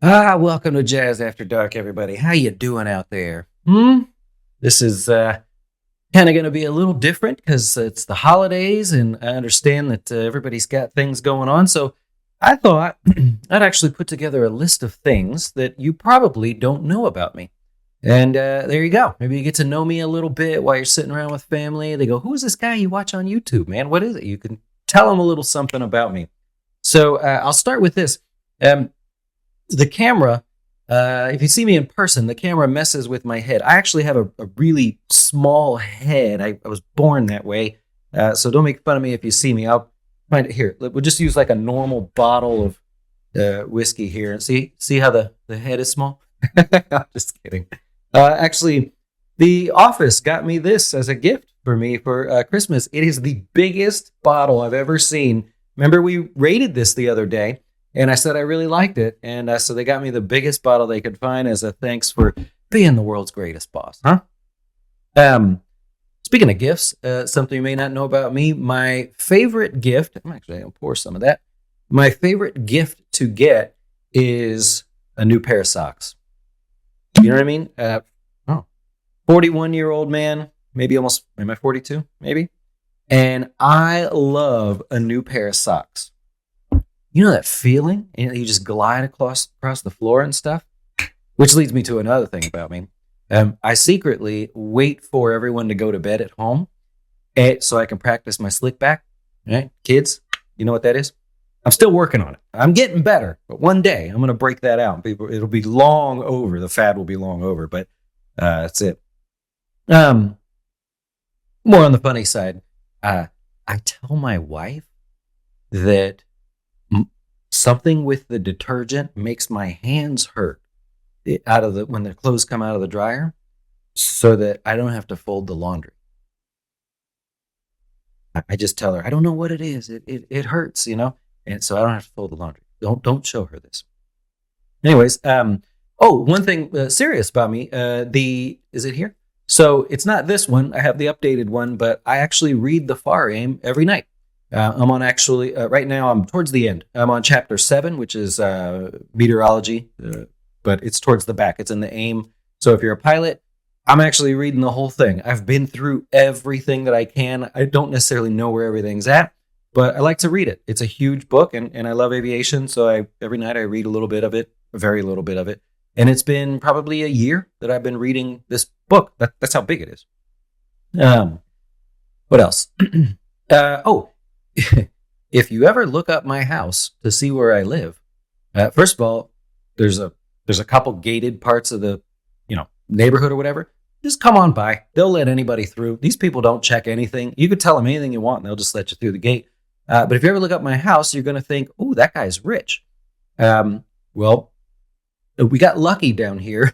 Welcome to Jazz After Dark, everybody. How you doing out there? This is kind of going to be a little different because it's the holidays, and I understand that everybody's got things going on. So I thought I'd actually put together a list of things that you probably don't know about me. And there you go. Maybe you get to know me a little bit while you're sitting around with family. They go, "Who is this guy you watch on YouTube, man? What is it?" You can tell them a little something about me. So I'll start with this. The camera, if you see me in person, the camera messes with my head. I actually have a really small head. I was born that way. So don't make fun of me if you see me. I'll find it here. We'll just use like a normal bottle of whiskey here. And see how the head is small? I'm just kidding. Actually, the office got me this as a gift for me for Christmas. It is the biggest bottle I've ever seen. Remember, we rated this the other day. And I said I really liked it. And so they got me the biggest bottle they could find as a thanks for being the world's greatest boss. Huh? Speaking of gifts, something you may not know about me, my favorite gift, I'm actually going to pour some of that. My favorite gift to get is a new pair of socks. You know what I mean? 41-year-old man, maybe almost, am I 42? Maybe. And I love a new pair of socks. You know that feeling? You just glide across the floor and stuff? Which leads me to another thing about me. I secretly wait for everyone to go to bed at home so I can practice my slick back. Right? Kids, you know what that is? I'm still working on it. I'm getting better, but one day I'm going to break that out. It'll be long over. The fad will be long over, but that's it. More on the funny side. I tell my wife that something with the detergent makes my hands hurt when the clothes come out of the dryer, so that I don't have to fold the laundry. I just tell her I don't know what it is. It hurts, and so I don't have to fold the laundry. Don't show her this. Anyways, one thing serious about me. Is it here? So it's not this one. I have the updated one, but I actually read the Far Aim every night. I'm on right now, I'm towards the end. I'm on chapter 7, which is meteorology, but it's towards the back. It's in the AIM. So if you're a pilot, I'm actually reading the whole thing. I've been through everything that I can. I don't necessarily know where everything's at, but I like to read it. It's a huge book, and I love aviation. So every night I read a little bit of it, a very little bit of it. And it's been probably a year that I've been reading this book. That's how big it is. What else? If you ever look up my house to see where I live, first of all, there's a couple gated parts of the neighborhood or whatever. Just come on by. They'll let anybody through. These people don't check anything. You could tell them anything you want, and they'll just let you through the gate. But if you ever look up my house, you're going to think, "Oh, that guy's rich." Well, we got lucky down here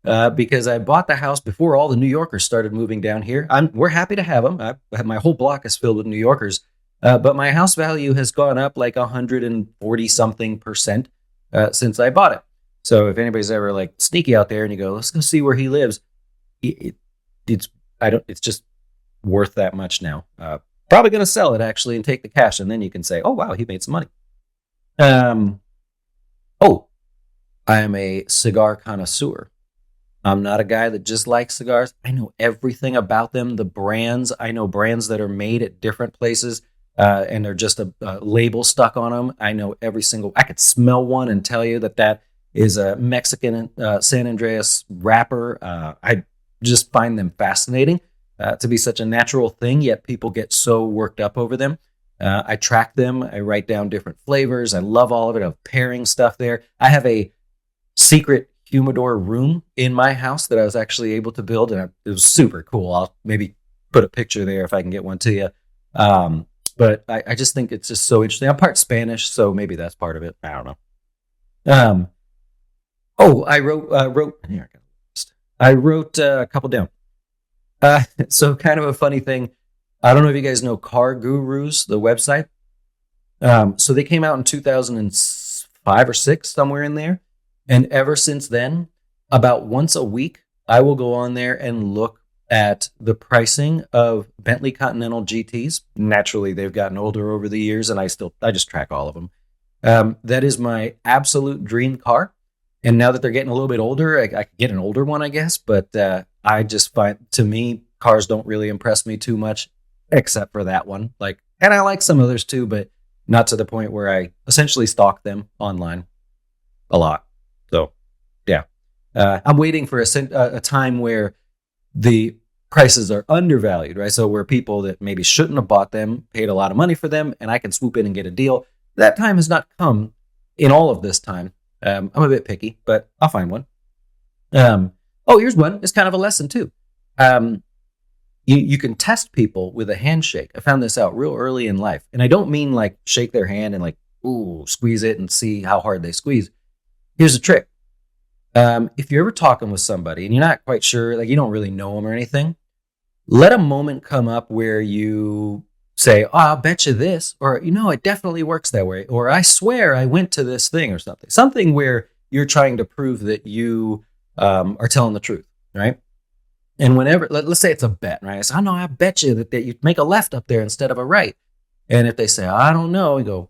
because I bought the house before all the New Yorkers started moving down here. We're happy to have them. My whole block is filled with New Yorkers. But my house value has gone up like 140 something percent since I bought it. So if anybody's ever like sneaky out there and you go, "Let's go see where he lives," it's just worth that much now. Probably going to sell it actually and take the cash, and then you can say, "Oh wow, he made some money." I am a cigar connoisseur. I'm not a guy that just likes cigars. I know everything about them, the brands. I know brands that are made at different places. And they're just a label stuck on them. I know I could smell one and tell you that is a Mexican San Andreas wrapper. I just find them fascinating to be such a natural thing, yet people get so worked up over them. I track them. I write down different flavors. I love all of it. I have pairing stuff there. I have a secret humidor room in my house that I was actually able to build, and it was super cool. I'll maybe put a picture there if I can get one to you. But I just think it's just so interesting. I'm part Spanish, so maybe that's part of it. I don't know. I wrote here. I wrote a couple down. So kind of a funny thing. I don't know if you guys know Car Gurus, the website. So they came out in 2005 or 6, somewhere in there. And ever since then, about once a week, I will go on there and look at the pricing of Bentley Continental GTs. Naturally, they've gotten older over the years, and I just track all of them. That is my absolute dream car. And now that they're getting a little bit older, I could get an older one, I guess. But I just find, to me, cars don't really impress me too much, except for that one. Like, and I like some others too, but not to the point where I essentially stalk them online a lot. So, yeah, I'm waiting for a time where the prices are undervalued, right? So where people that maybe shouldn't have bought them paid a lot of money for them, and I can swoop in and get a deal. That time has not come in all of this time. I'm a bit picky, but I'll find one. Oh, here's one. It's kind of a lesson too. Um, you can test people with a handshake. I found this out real early in life, and I don't mean like shake their hand and like ooh squeeze it and see how hard they squeeze. Here's a trick. If you're ever talking with somebody and you're not quite sure, like you don't really know them or anything, let a moment come up where you say, "Oh, I'll bet you this," or it definitely works that way, or "I swear I went to this thing," or something where you're trying to prove that you are telling the truth, right? And whenever, let's say it's a bet, right? I say, "Oh no, I bet you that you make a left up there instead of a right." And if they say, "I don't know," you go,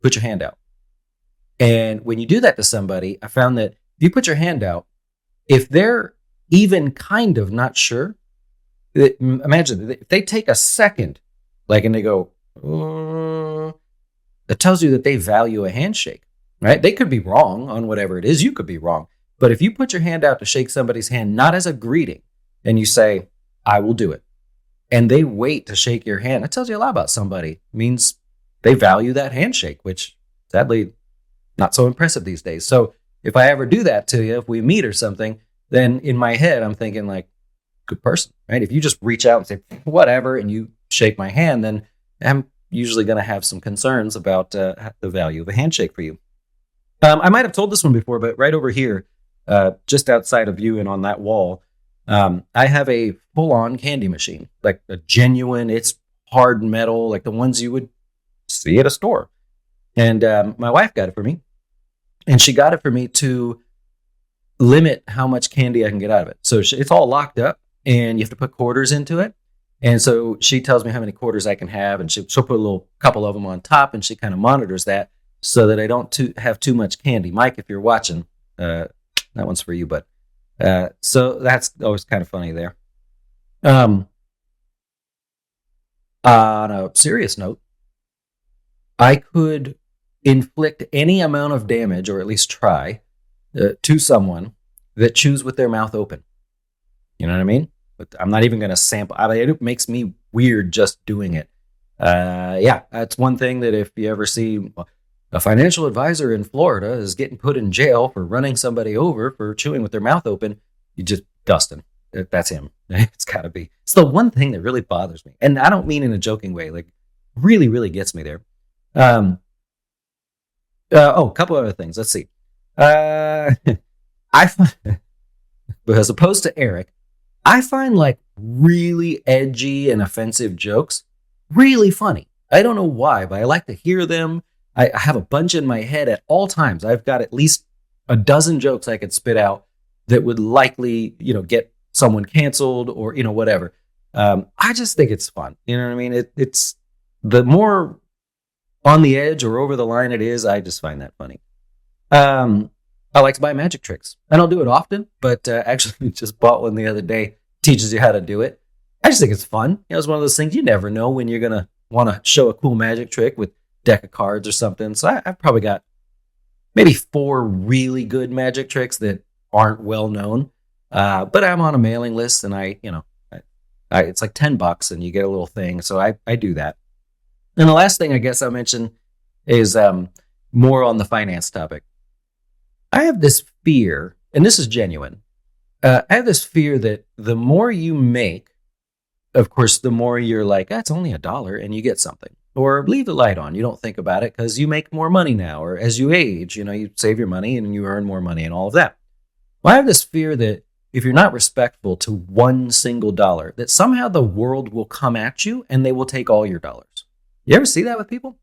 "Put your hand out." And when you do that to somebody, I found that if you put your hand out, if they're even kind of not sure, imagine if they take a second, like, and they go, that tells you that they value a handshake, right? They could be wrong on whatever it is. You could be wrong. But if you put your hand out to shake somebody's hand, not as a greeting, and you say, "I will do it," and they wait to shake your hand, that tells you a lot about somebody. It means they value that handshake, which sadly, not so impressive these days. So if I ever do that to you, if we meet or something, then in my head, I'm thinking like, good person, right? If you just reach out and say, whatever, and you shake my hand, then I'm usually going to have some concerns about the value of a handshake for you. I might have told this one before, but right over here, just outside of you and on that wall, I have a full-on candy machine, like a genuine, it's hard metal, like the ones you would see at a store. And my wife got it for me. And she got it for me to limit how much candy I can get out of it. So it's all locked up and you have to put quarters into it. And so she tells me how many quarters I can have, and she'll put a little couple of them on top, and she kind of monitors that so that I don't have too much candy. Mike, if you're watching, that one's for you, but so that's always kind of funny there. Um, on a serious note, I could inflict any amount of damage, or at least try, to someone that chews with their mouth open. You know what I mean? But I'm not even going to sample. It makes me weird just doing it. Yeah, that's one thing that if you ever see a financial advisor in Florida is getting put in jail for running somebody over for chewing with their mouth open, you just Dustin. That's him. It's got to be. It's the one thing that really bothers me, and I don't mean in a joking way. Like, really, really gets me there. A couple other things. Let's see. I but as opposed to Eric, I find like really edgy and offensive jokes really funny. I don't know why, but I like to hear them. I have a bunch in my head at all times. I've got at least a dozen jokes I could spit out that would likely, get someone canceled or, whatever. I just think it's fun. You know what I mean? It's the more on the edge or over the line it is, I just find that funny. I like to buy magic tricks. I don't do it often, but actually just bought one the other day. Teaches you how to do it. I just think it's fun. It's one of those things you never know when you're going to want to show a cool magic trick with deck of cards or something. So I've probably got maybe 4 really good magic tricks that aren't well known. But I'm on a mailing list and it's like $10 and you get a little thing. So I do that. And the last thing I guess I'll mention is more on the finance topic. I have this fear, and this is genuine. I have this fear that the more you make, of course, the more you're like, it's only $1 and you get something. Or leave the light on. You don't think about it because you make more money now. Or as you age, you save your money and you earn more money and all of that. Well, I have this fear that if you're not respectful to one single dollar, that somehow the world will come at you and they will take all your dollars. You ever see that with people?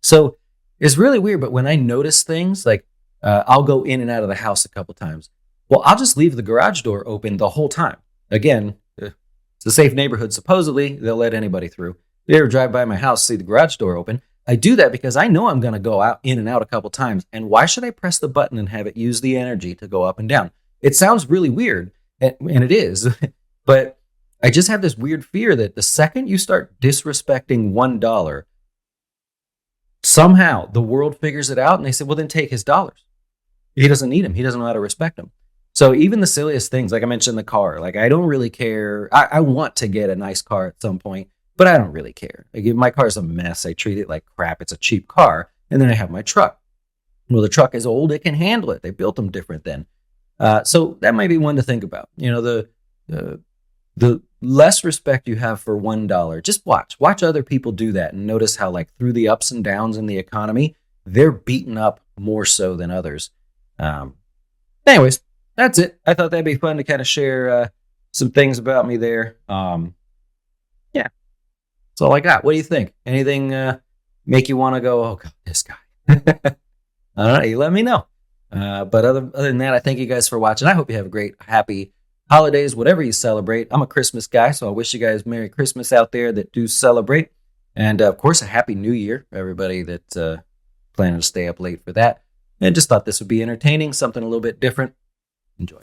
So it's really weird. But when I notice things like I'll go in and out of the house a couple times. Well, I'll just leave the garage door open the whole time. Again, it's a safe neighborhood. Supposedly, they'll let anybody through. If you ever drive by my house, see the garage door open, I do that because I know I'm going to go out in and out a couple times. And why should I press the button and have it use the energy to go up and down? It sounds really weird, and it is, but I just have this weird fear that the second you start disrespecting $1, somehow the world figures it out and they say, well, then take his dollars. He doesn't need them. He doesn't know how to respect them. So even the silliest things, like I mentioned, the car, like I don't really care. I want to get a nice car at some point, but I don't really care. Like, my car is a mess. I treat it like crap. It's a cheap car. And then I have my truck. Well, the truck is old. It can handle it. They built them different then. So that might be one to think about. The less respect you have for $1, just watch other people do that and notice how, like, through the ups and downs in the economy, they're beaten up more so than others. Anyways, that's it. I thought that'd be fun to kind of share some things about me there. Yeah, that's all I got. What do you think? Anything make you want to go, oh God, this guy? I don't know. You let me know. But other than that, I thank you guys for watching. I hope you have a great, happy holidays, whatever you celebrate. I'm a Christmas guy, so I wish you guys Merry Christmas out there that do celebrate. And of course, a Happy New Year, everybody that's planning to stay up late for that. And just thought this would be entertaining, something a little bit different. Enjoy.